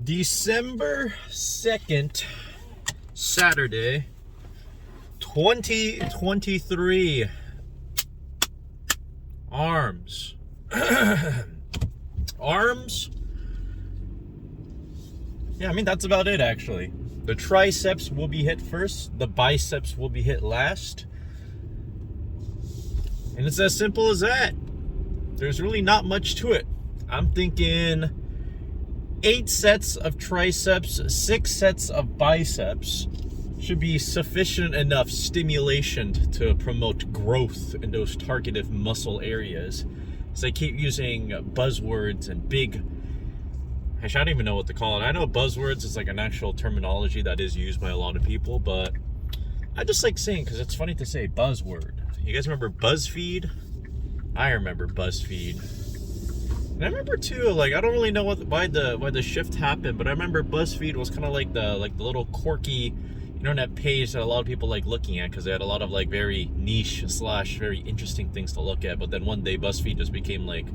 December 2nd, Saturday, 2023. Arms. Arms? Yeah, I mean, that's about it, actually. The triceps will be hit first. The biceps will be hit last. And it's as simple as that. There's really not much to it. I'm thinking 8 sets of triceps, 6 sets of biceps should be sufficient enough stimulation to promote growth in those targeted muscle areas. So I keep using buzzwords and big... Actually, I don't even know what to call it. I know buzzwords is like an actual terminology that is used by a lot of people, but I just like saying because it's funny to say buzzword. You guys remember BuzzFeed? I remember BuzzFeed. And I remember too, like, I don't really know why the shift happened, but I remember BuzzFeed was kind of like the little quirky internet page that a lot of people like looking at because they had a lot of like very niche / very interesting things to look at. But then one day BuzzFeed just became like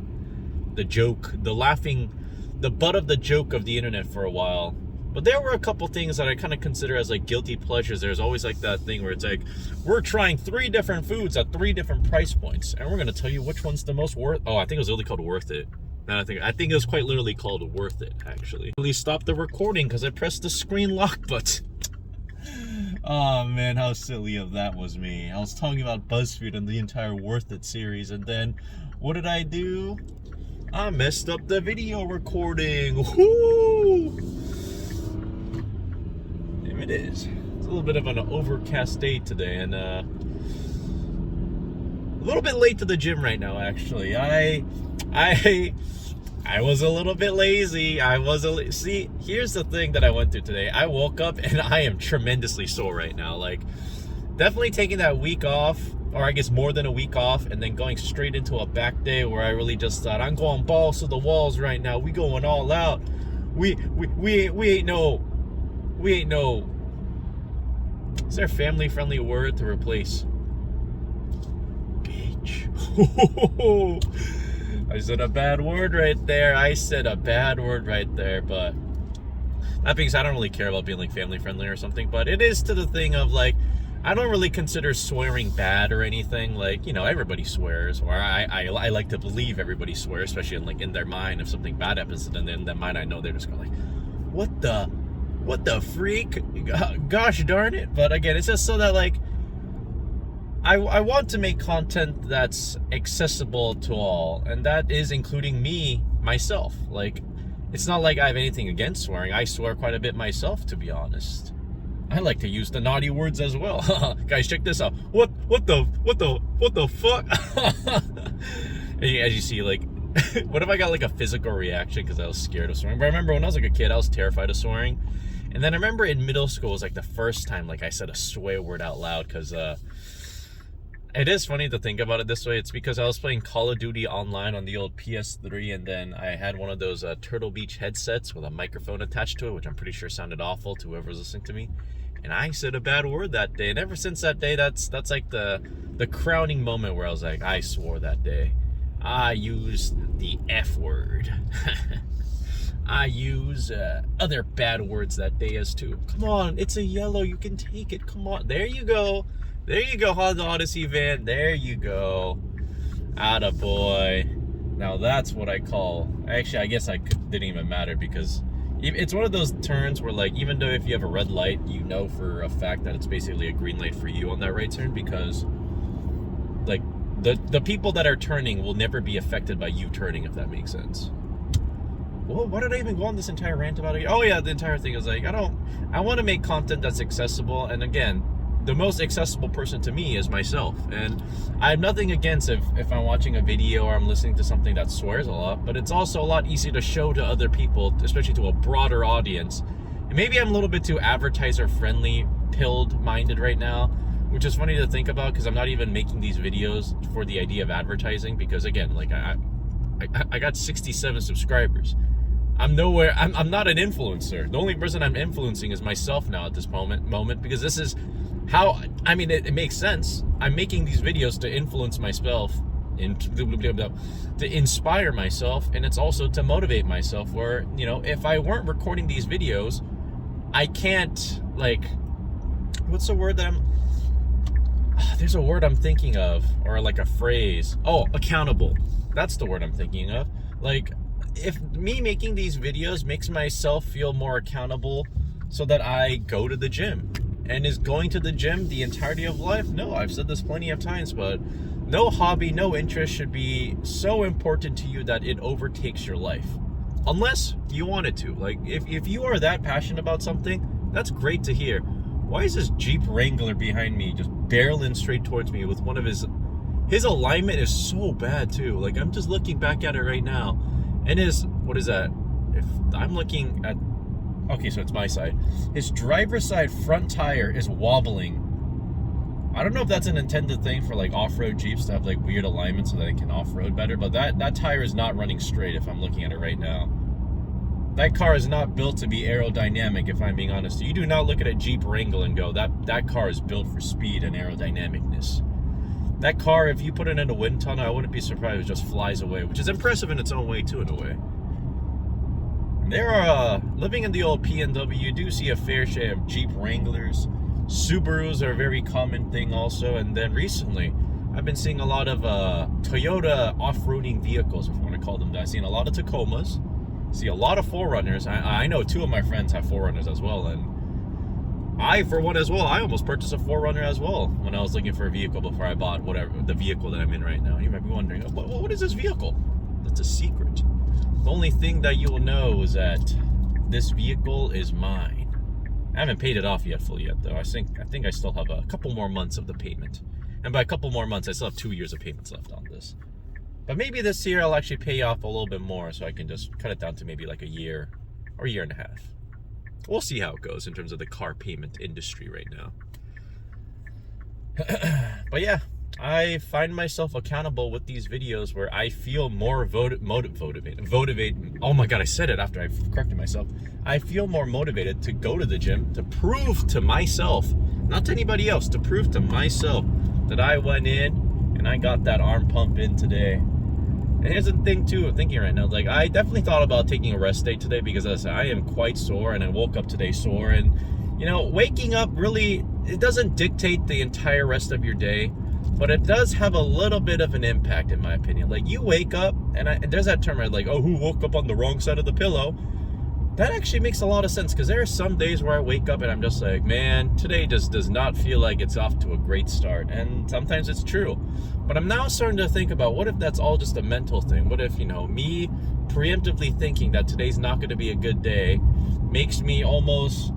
the joke, the butt of the joke of the internet for a while. But there were a couple things that I kind of consider as like guilty pleasures. There's always like that thing where it's like, we're trying 3 different foods at 3 different price points, and we're gonna tell you which one's the most worth. Oh, I think it was really called Worth It. And I think it was quite literally called Worth It, actually. Please stop the recording because I pressed the screen lock button. Oh man, how silly of that was me. I was talking about BuzzFeed and the entire Worth It series, and then what did I do? I messed up the video recording. Woo! There it is. It's a little bit of an overcast day today, and a little bit late to the gym right now, actually. I was a little bit lazy. See, here's the thing that I went through today. I woke up and I am tremendously sore right now. Like, definitely taking that week off, or I guess more than a week off, and then going straight into a back day where I really just thought, I'm going balls to the walls right now. We going all out. We ain't no. Is there a family-friendly word to replace bitch? I said a bad word right there. But that being said, I don't really care about being like family-friendly or something, but it is to the thing of like, I don't really consider swearing bad or anything. Like, you know, everybody swears, or I like to believe everybody swears, especially in their mind. If something bad happens to them, in their mind, I know they're just going like, what the freak? Gosh darn it. But again, it's just so that like, I want to make content that's accessible to all, and that is including me, myself. Like, it's not like I have anything against swearing. I swear quite a bit myself, to be honest. I like to use the naughty words as well. Guys, check this out. What the fuck? As you see, like, what if I got like a physical reaction because I was scared of swearing? But I remember when I was like a kid, I was terrified of swearing. And then I remember in middle school was like the first time like I said a swear word out loud, because it is funny to think about it this way. It's because I was playing Call of Duty online on the old PS3, and then I had one of those Turtle Beach headsets with a microphone attached to it, which I'm pretty sure sounded awful to whoever was listening to me. And I said a bad word that day, and ever since that day, that's like the crowning moment where I was like, I swore that day. I used the F word. I use other bad words that day as too. Come on, it's a yellow. You can take it. Come on. There you go. There you go, Honda Odyssey van. There you go. Attaboy. Now that's what I call... Actually, I guess didn't even matter, because it's one of those turns where, like, even though if you have a red light, you know for a fact that it's basically a green light for you on that right turn, because, like, the people that are turning will never be affected by you turning, if that makes sense. Well, what did I even go on this entire rant about again? Oh yeah, the entire thing is like, I want to make content that's accessible, and again, the most accessible person to me is myself. And I have nothing against if I'm watching a video or I'm listening to something that swears a lot, but it's also a lot easier to show to other people, especially to a broader audience. And maybe I'm a little bit too advertiser-friendly, pilled-minded right now, which is funny to think about because I'm not even making these videos for the idea of advertising, because again, like I got 67 subscribers. I'm not an influencer. The only person I'm influencing is myself now at this moment, because this is how, I mean, it makes sense. I'm making these videos to influence myself to inspire myself, and it's also to motivate myself. Where, you know, if I weren't recording these videos, I can't, like, what's the word that there's a word I'm thinking of, or like a phrase. Oh, accountable. That's the word I'm thinking of. Like, if me making these videos makes myself feel more accountable so that I go to the gym. And is going to the gym the entirety of life? No, I've said this plenty of times, but no hobby, no interest should be so important to you that it overtakes your life. Unless you want it to. Like, if you are that passionate about something, that's great to hear. Why is this Jeep Wrangler behind me just barreling straight towards me with one of his alignment is so bad too. Like, I'm just looking back at it right now. And what is that? If I'm looking at, okay, so it's my side. His driver's side front tire is wobbling. I don't know if that's an intended thing for like off-road Jeeps to have like weird alignment so that it can off-road better, but that tire is not running straight if I'm looking at it right now. That car is not built to be aerodynamic, if I'm being honest. You do not look at a Jeep Wrangler and go, that car is built for speed and aerodynamicness. That car, if you put it in a wind tunnel, I wouldn't be surprised if it just flies away, which is impressive in its own way too, in a way. There are, living in the old PNW, you do see a fair share of Jeep Wranglers. Subarus are a very common thing also. And then recently, I've been seeing a lot of Toyota off-roading vehicles, if you want to call them that. I've seen a lot of Tacomas. See a lot of 4Runners. I know two of my friends have 4Runners as well, and I, for one as well, I almost purchased a 4Runner as well when I was looking for a vehicle before I bought whatever the vehicle that I'm in right now. You might be wondering, what is this vehicle? That's a secret. The only thing that you will know is that this vehicle is mine. I haven't paid it off yet fully yet, though. I think I still have a couple more months of the payment, and by a couple more months, I still have 2 years of payments left on this. But maybe this year I'll actually pay off a little bit more, so I can just cut it down to maybe like a year or a year and a half. We'll see how it goes in terms of the car payment industry right now. But yeah, I find myself accountable with these videos where I feel more motivated. Oh my God, I said it after I corrected myself. I feel more motivated to go to the gym, to prove to myself, not to anybody else, to prove to myself that I went in and I got that arm pump in today. And here's the thing too, I'm thinking right now, like, I definitely thought about taking a rest day today because as I am quite sore, and I woke up today sore, and you know, waking up really, it doesn't dictate the entire rest of your day, but it does have a little bit of an impact in my opinion. Like, you wake up, and there's that term, right, like, oh, who woke up on the wrong side of the pillow? That actually makes a lot of sense, because there are some days where I wake up and I'm just like, man, today just does not feel like it's off to a great start. And sometimes it's true. But I'm now starting to think about, what if that's all just a mental thing? What if, you know, me preemptively thinking that today's not going to be a good day makes me almost,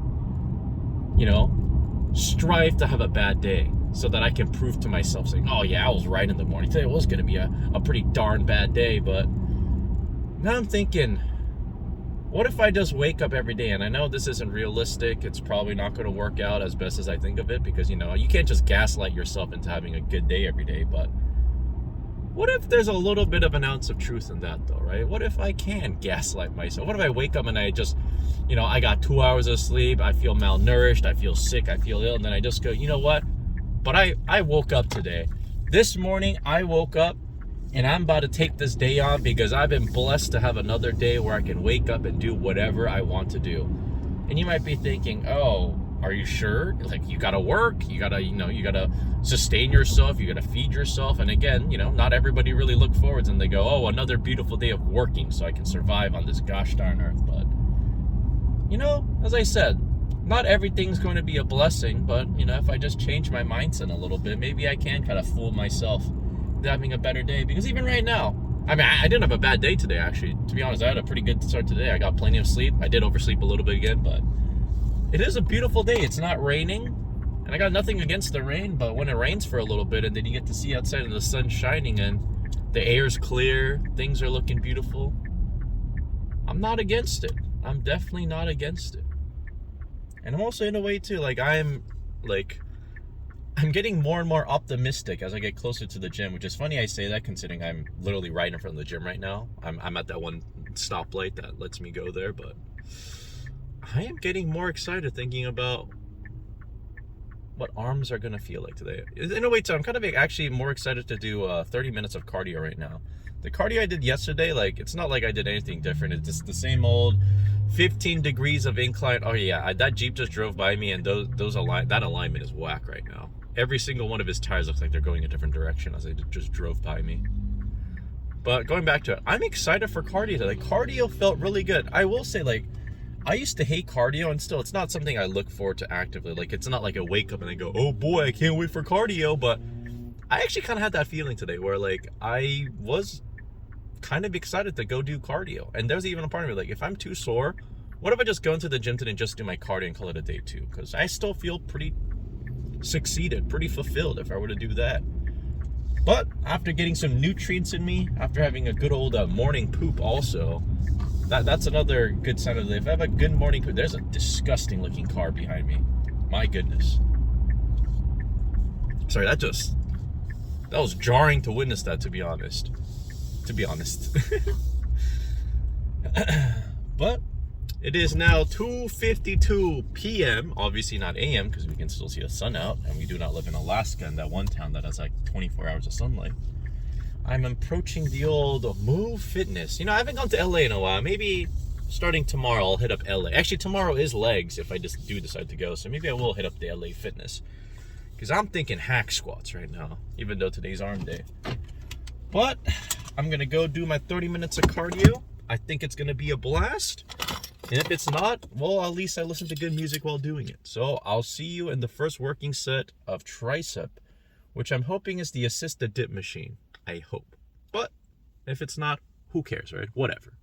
you know, strive to have a bad day so that I can prove to myself, saying, oh yeah, I was right in the morning. Today was going to be a pretty darn bad day. But now I'm thinking, what if I just wake up every day? And I know this isn't realistic. It's probably not going to work out as best as I think of it, because, you know, you can't just gaslight yourself into having a good day every day. But what if there's a little bit of an ounce of truth in that, though, right? What if I can gaslight myself? What if I wake up and I just, you know, I got 2 hours of sleep, I feel malnourished, I feel sick, I feel ill, and then I just go, you know what? But I woke up today. This morning, I woke up, and I'm about to take this day on because I've been blessed to have another day where I can wake up and do whatever I want to do. And you might be thinking, oh, are you sure? Like, you gotta work, you gotta sustain yourself, you gotta feed yourself. And again, you know, not everybody really look forwards and they go, oh, another beautiful day of working so I can survive on this gosh darn earth. But, you know, as I said, not everything's going to be a blessing, but, you know, if I just change my mindset a little bit, maybe I can kind of fool myself into having a better day. Because even right now, I mean, I didn't have a bad day today, actually. To be honest, I had a pretty good start today. I got plenty of sleep. I did oversleep a little bit again, but it is a beautiful day. It's not raining, and I got nothing against the rain, but when it rains for a little bit and then you get to see outside and the sun's shining and the air's clear, things are looking beautiful, I'm not against it. I'm definitely not against it. And I'm also, in a way too, like, I'm getting more and more optimistic as I get closer to the gym, which is funny I say that considering I'm literally right in front of the gym right now. I'm at that one stoplight that lets me go there, but I am getting more excited thinking about, what if that's all just a mental thing? What if me making these videos makes myself feel more accountable so that I go to the gym. And you know, as I said, not everything's going to be a blessing, but, you know, if I just change my mindset a little bit, maybe I can kind of fool myself into having a good day every day. But what if there's a little bit of an ounce of truth in that, though, right? What if I can just, you know, I got 2 hours of sleep, I feel malnourished, I feel ill, and then I just go, you know what? But I woke up today. This morning, I woke up, and I'm about to take this day on because I've been blessed to have another day where I can wake up and do whatever I want to do. And you might be thinking, oh, are you sure? Like, you gotta work, you gotta sustain yourself, you gotta feed yourself. And again, you know, not everybody really look forwards and they go, oh, another beautiful day of working so I can survive on this gosh darn earth. But, you know, as I said, not everything's going to be a blessing, what arms are gonna feel like today. In a way, too, I'm kind of actually more excited to do 30 minutes of cardio right now. The cardio I did yesterday, like, it's not like I did anything different. It's just the same old 15 degrees of incline. Oh yeah, that Jeep just drove by me, and that alignment is whack right now. Every single one of his tires looks like they're going a different direction as they just drove by me. But going back to it, I'm excited for cardio today. Cardio felt really good. I will say, like, I used to hate cardio, and still, it's not something I look forward to actively. Like, it's not like I wake up and I go, oh boy, I can't wait for cardio. But I actually kind of had that feeling today where, like, I was kind of excited to go do cardio. And there's even a part of me, like, if I'm too sore, what if I just go into the gym today and just do my cardio and call it a day too? Because I still feel pretty succeeded, pretty fulfilled if I were to do that. But after getting some nutrients in me, after having a good old morning poop also, that's another good sign of the day. If I have a good morning poop, there's a disgusting looking car behind me. My goodness. Sorry, that was jarring to witness that, to be honest. But it is now 2:52 p.m. Obviously not a.m. because we can still see the sun out, and we do not live in Alaska, in that one town that has like 24 hours of sunlight. I'm approaching the old Move Fitness. You know, I haven't gone to LA in a while. Maybe starting tomorrow I'll hit up LA. Actually, tomorrow is legs if I just do decide to go, so maybe I will hit up the LA Fitness. Because I'm thinking hack squats right now, even though today's arm day. But I'm going to go do my 30 minutes of cardio. I think it's going to be a blast. And if it's not, well, at least I listen to good music while doing it. So I'll see you in the first working set of tricep, which I'm hoping is the assisted dip machine. I hope. But if it's not, who cares, right? Whatever.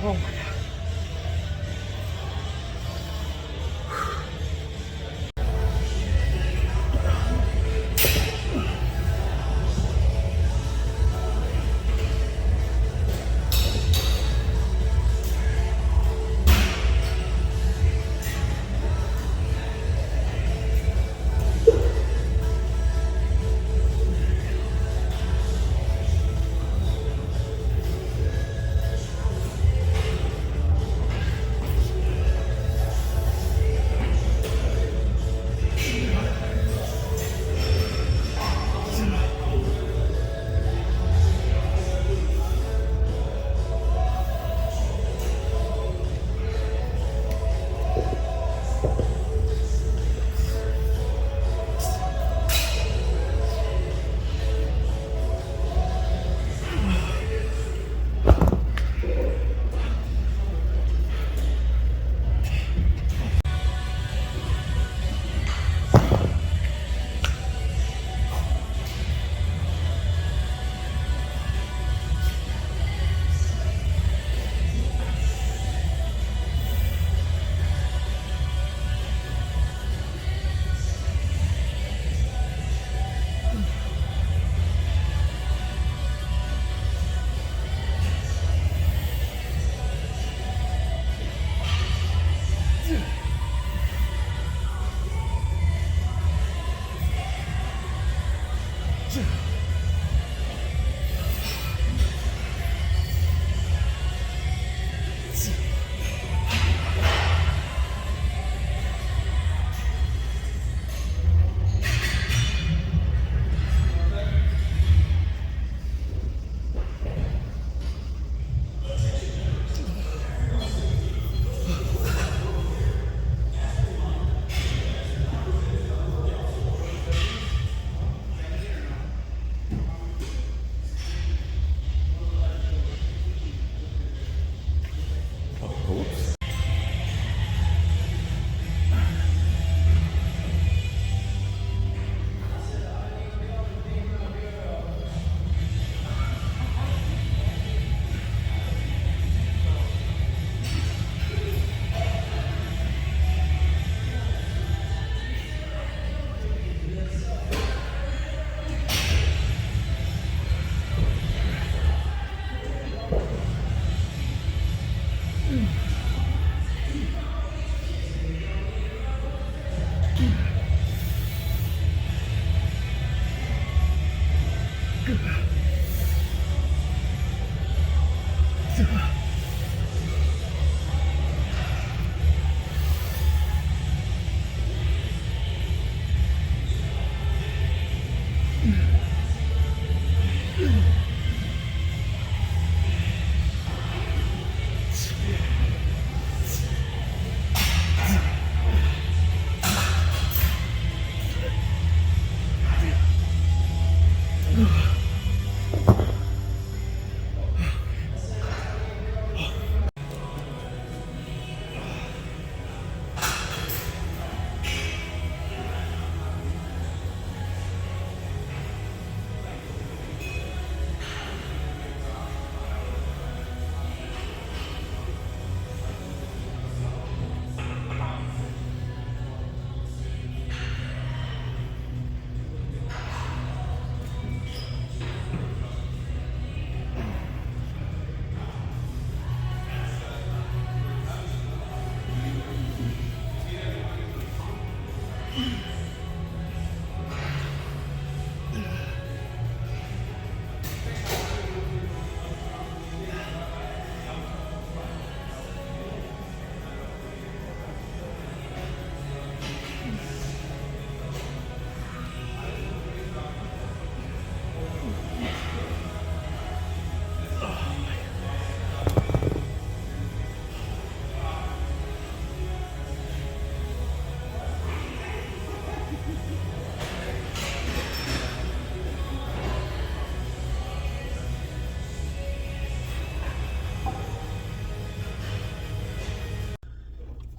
Oh my God.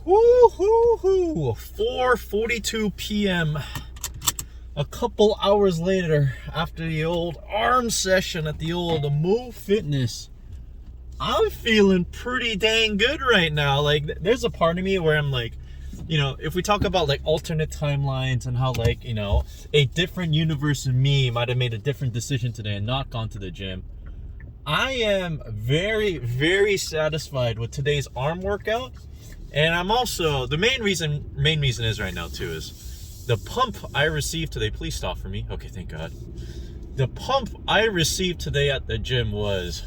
Woo-hoo-hoo! 4:42 p.m. A couple hours later, after the old arm session at the old Move Fitness. I'm feeling pretty dang good right now. Like, there's a part of me where I'm like, you know, if we talk about like alternate timelines and how, like, you know, a different universe of me might have made a different decision today and not gone to the gym, I am very, very satisfied with today's arm workout. And I'm also, the main reason is right now too, is the pump I received today. Please stop for me. Okay, thank God. The pump I received today at the gym was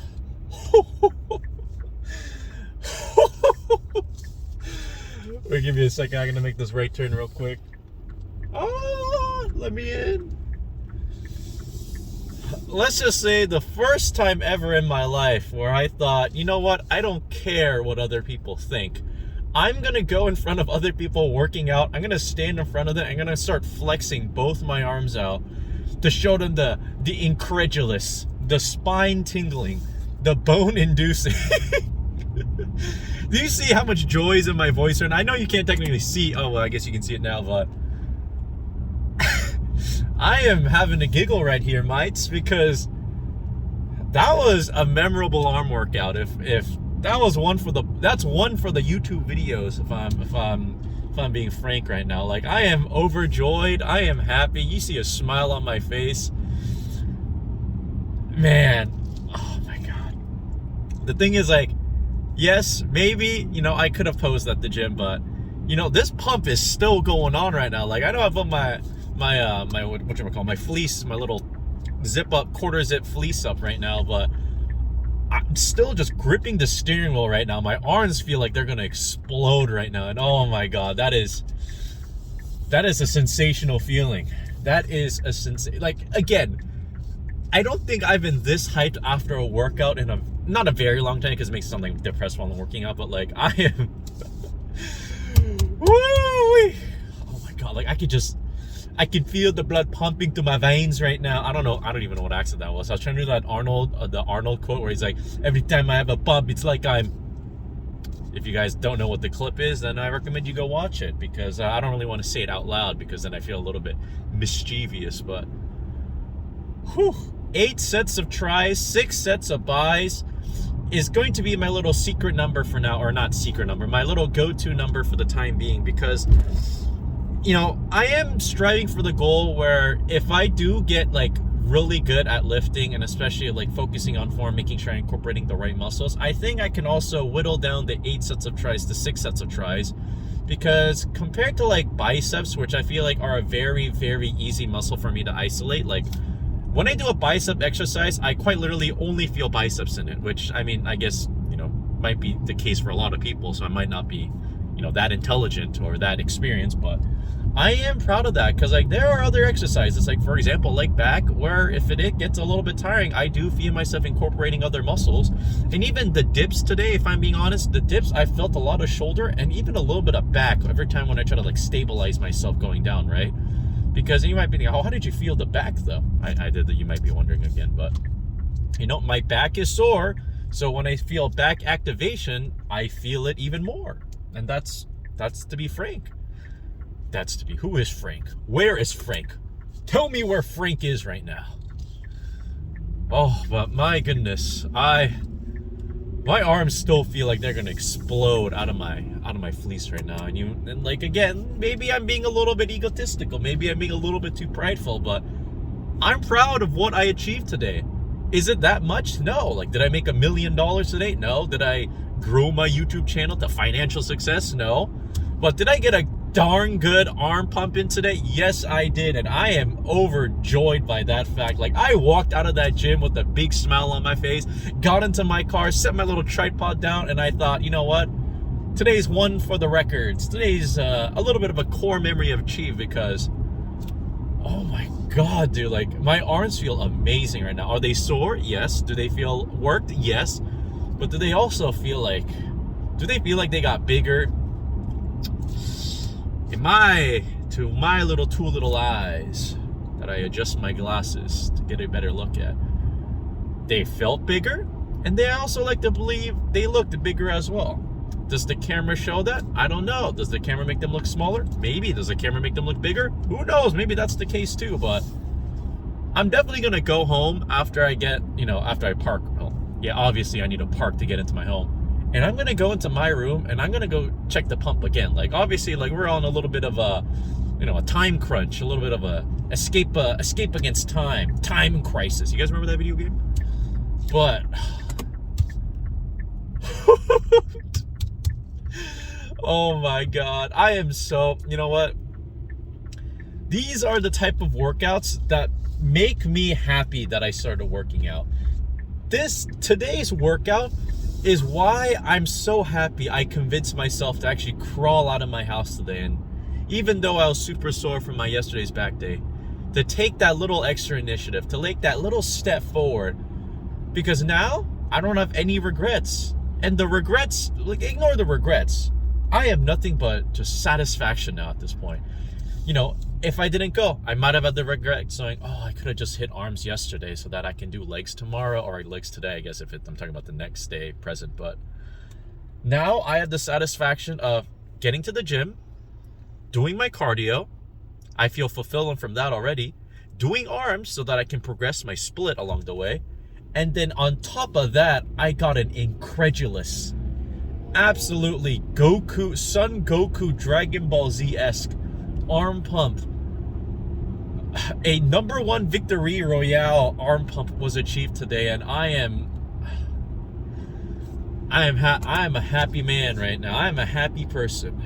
wait, give me a second. I'm gonna make this right turn real quick. Oh, let me in. Let's just say the first time ever in my life where I thought, you know what, I don't care what other people think. I'm gonna go in front of other people working out. I'm gonna stand in front of them. I'm gonna start flexing both my arms out to show them the incredulous, the spine tingling, the bone inducing. Do you see how much joy is in my voice? And I know you can't technically see. Oh, well, I guess you can see it now, but I am having a giggle right here, mates, because that was a memorable arm workout. If that was one for the, that's one for the YouTube videos. If I'm being frank right now, like, I am overjoyed. I am happy. You see a smile on my face, man. Oh my God. The thing is, like, yes, maybe, you know, I could have posed at the gym, but, you know, this pump is still going on right now. Like, I know I put my whatchamacallit, my fleece, my little zip up, quarter zip fleece up right now, but I'm still just gripping the steering wheel right now. My arms feel like they're gonna explode right now, and oh my God, that is a sensational feeling. That is a like, again, I don't think I've been this hyped after a workout in not a very long time, because it makes me sound like depressed while I'm working out, but like, I am woo-wee. Oh my God, like, I can feel the blood pumping through my veins right now. I don't even know what accent that was. I was trying to do that the Arnold quote where he's like, every time I have a bump, it's like I'm... If you guys don't know what the clip is, then I recommend you go watch it, because I don't really want to say it out loud, because then I feel a little bit mischievous, but... Whew. 8 sets of tries, 6 sets of buys is going to be my little secret number for now, or not secret number, my little go-to number for the time being, because... You know, I am striving for the goal where if I do get like really good at lifting, and especially like focusing on form, making sure I'm incorporating the right muscles, I think I can also whittle down the 8 sets of tries to 6 sets of tries. Because compared to like biceps, which I feel like are a very, very easy muscle for me to isolate, like when I do a bicep exercise, I quite literally only feel biceps in it, which, I mean, I guess, you know, might be the case for a lot of people, so I might not be, you know, that intelligent or that experienced, but I am proud of that, because like there are other exercises, like for example, like back, where if it gets a little bit tiring, I do feel myself incorporating other muscles. And even the dips today, if I'm being honest, the dips, I felt a lot of shoulder and even a little bit of back every time when I try to like stabilize myself going down, right? Because you might be thinking, oh, how did you feel the back though? I did that, you might be wondering again, but you know, my back is sore, so when I feel back activation, I feel it even more. And that's to be frank. Who is Frank? Where is Frank? Tell me where Frank is right now. Oh, but my goodness, my arms still feel like they're gonna explode out of my fleece right now. And like, again, maybe I'm being a little bit egotistical, maybe I'm being a little bit too prideful, but I'm proud of what I achieved today. Is it that much? No. Like, did I make $1 million today? No. Did I grow my YouTube channel to financial success? No. But did I get a darn good arm pump in today? Yes, I did, and I am overjoyed by that fact. Like, I walked out of that gym with a big smile on my face, got into my car, set my little tripod down, and I thought, you know what? Today's one for the records. Today's a little bit of a core memory I've achieved, because, oh my God, dude, like, my arms feel amazing right now. Are they sore? Yes. Do they feel worked? Yes. But do they also feel like, they got bigger? To my little two little eyes that I adjust my glasses to get a better look at, they felt bigger, and they also like to believe they looked bigger as well. Does the camera show that? I don't know. Does the camera make them look smaller? Maybe. Does the camera make them look bigger? Who knows? Maybe that's the case too, but I'm definitely gonna go home after I get, after I park. Well, Yeah, obviously I need to park to get into my home. And I'm gonna go into my room and I'm gonna go check the pump again. Like obviously, like we're on a little bit of a, a time crunch, a little bit of a escape against time crisis. You guys remember that video game? But oh my God, I am so, you know what? These are the type of workouts that make me happy that I started working out. Today's workout is why I'm so happy I convinced myself to actually crawl out of my house today. And even though I was super sore from my yesterday's back day, to take that little extra initiative, to take that little step forward, because now I don't have any regrets. And the regrets, like, ignore the regrets. I have nothing but just satisfaction now at this point. If I didn't go, I might have had the regret saying, oh, I could have just hit arms yesterday so that I can do legs tomorrow, or legs today, I guess, I'm talking about the next day present. But now I have the satisfaction of getting to the gym, doing my cardio. I feel fulfilled from that already. Doing arms so that I can progress my split along the way. And then on top of that, I got an incredulous, absolutely Son Goku Dragon Ball Z-esque arm pump. A #1 victory royale arm pump was achieved today, and I am a happy man right now. I am a happy person.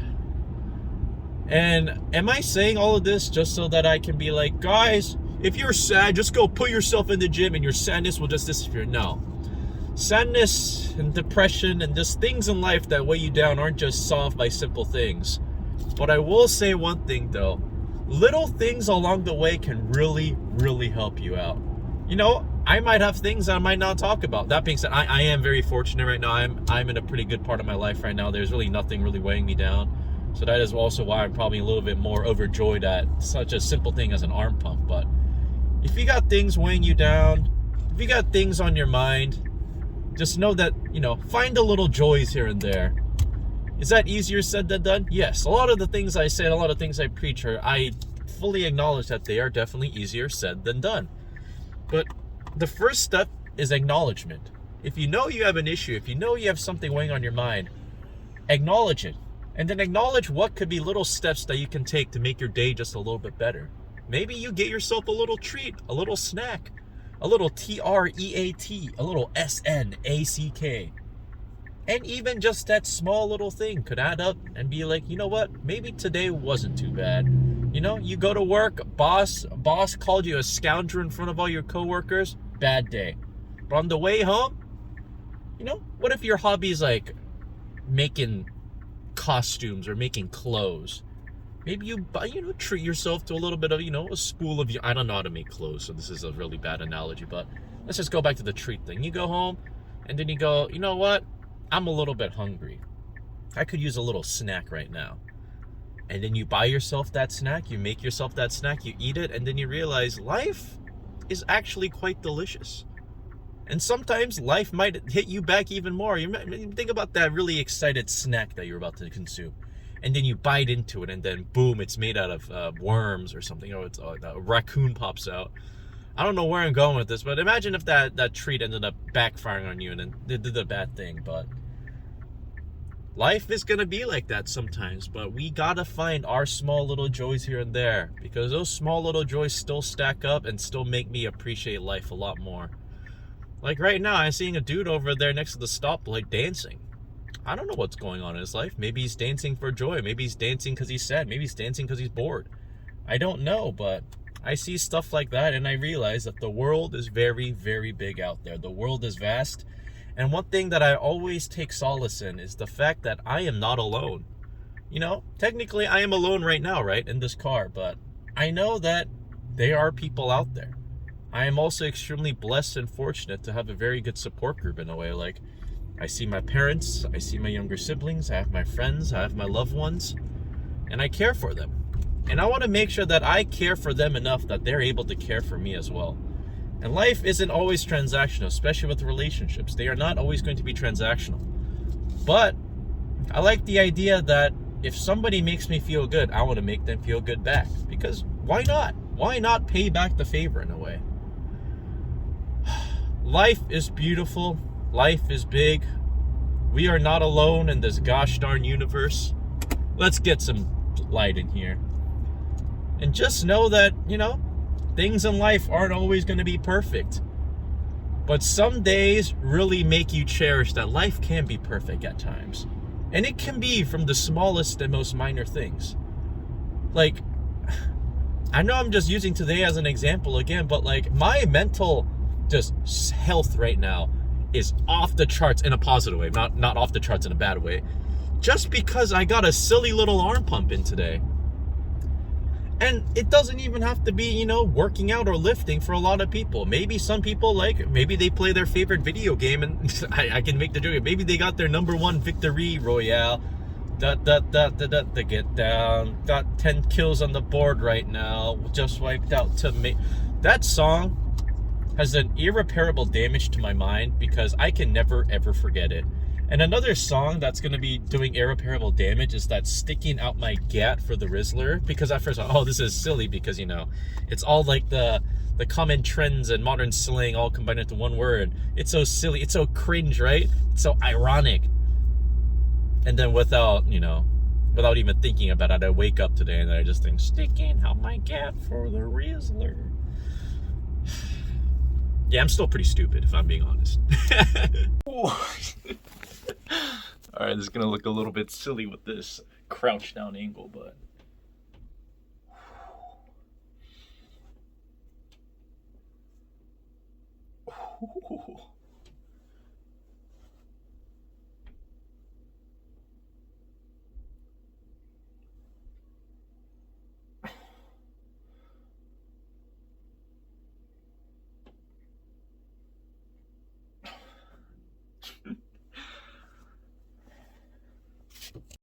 And am I saying all of this just so that I can be like, guys, if you're sad, just go put yourself in the gym and your sadness will just disappear? No. Sadness and depression and just things in life that weigh you down aren't just solved by simple things. But I will say one thing though. Little things along the way can really, really help you out. I might have things I might not talk about. That being said, I am very fortunate right now. I'm in a pretty good part of my life right now. There's really nothing really weighing me down. So that is also why I'm probably a little bit more overjoyed at such a simple thing as an arm pump. But if you got things weighing you down, if you got things on your mind, just know that, find the little joys here and there. Is that easier said than done? Yes. A lot of the things I say and a lot of things I preach I fully acknowledge that they are definitely easier said than done. But the first step is acknowledgement. If you know you have an issue, if you know you have something weighing on your mind, acknowledge it. And then acknowledge what could be little steps that you can take to make your day just a little bit better. Maybe you get yourself a little treat, a little snack, a little TREAT, a little SNACK. And even just that small little thing could add up and be like, you know what? Maybe today wasn't too bad. You go to work, boss called you a scoundrel in front of all your coworkers. Bad day. But on the way home, what if your hobby is like making costumes or making clothes? Maybe you buy, treat yourself to a little bit of, a spool of, I don't know how to make clothes, so this is a really bad analogy, but let's just go back to the treat thing. You go home and then you go, you know what? I'm a little bit hungry. I could use a little snack right now. And then you buy yourself that snack, you make yourself that snack, you eat it, and then you realize life is actually quite delicious. And sometimes life might hit you back even more. Think about that really excited snack that you're about to consume. And then you bite into it, and then boom, it's made out of worms or something. It's a raccoon pops out. I don't know where I'm going with this, but imagine if that treat ended up backfiring on you and then they did a bad thing. But life is going to be like that sometimes, but we got to find our small little joys here and there, because those small little joys still stack up and still make me appreciate life a lot more. Like right now, I'm seeing a dude over there next to the stoplight dancing. I don't know what's going on in his life. Maybe he's dancing for joy. Maybe he's dancing because he's sad. Maybe he's dancing because he's bored. I don't know, but I see stuff like that and I realize that the world is very, very big out there. The world is vast. And one thing that I always take solace in is the fact that I am not alone. Technically I am alone right now, right, in this car, but I know that there are people out there. I am also extremely blessed and fortunate to have a very good support group in a way. Like, I see my parents, I see my younger siblings, I have my friends, I have my loved ones, and I care for them. And I want to make sure that I care for them enough that they're able to care for me as well. And life isn't always transactional, especially with relationships. They are not always going to be transactional. But I like the idea that if somebody makes me feel good, I want to make them feel good back. Because why not? Why not pay back the favor in a way? Life is beautiful. Life is big. We are not alone in this gosh darn universe. Let's get some light in here. And just know that, you know, things in life aren't always going to be perfect. But some days really make you cherish that life can be perfect at times. And it can be from the smallest and most minor things. Like, I know I'm just using today as an example again, but like my mental just health right now is off the charts in a positive way, not off the charts in a bad way. Just because I got a silly little arm pump in today. And it doesn't even have to be, you know, working out or lifting for a lot of people. Maybe some people, like, maybe they play their favorite video game, and I can make the joke. Maybe they got their #1 victory royale. To get down. Got 10 kills on the board right now. Just wiped out to me. That song has done irreparable damage to my mind because I can never ever forget it. And another song that's going to be doing irreparable damage is that Sticking Out My Gat for the Rizzler. Because at first, oh, this is silly because, you know, it's all like the common trends and modern slang all combined into one word. It's so silly. It's so cringe, right? It's so ironic. And then without even thinking about it, I wake up today and I just think, Sticking Out My Gat for the Rizzler. Yeah, I'm still pretty stupid, if I'm being honest. Alright, this is going to look a little bit silly with this crouch down angle, but...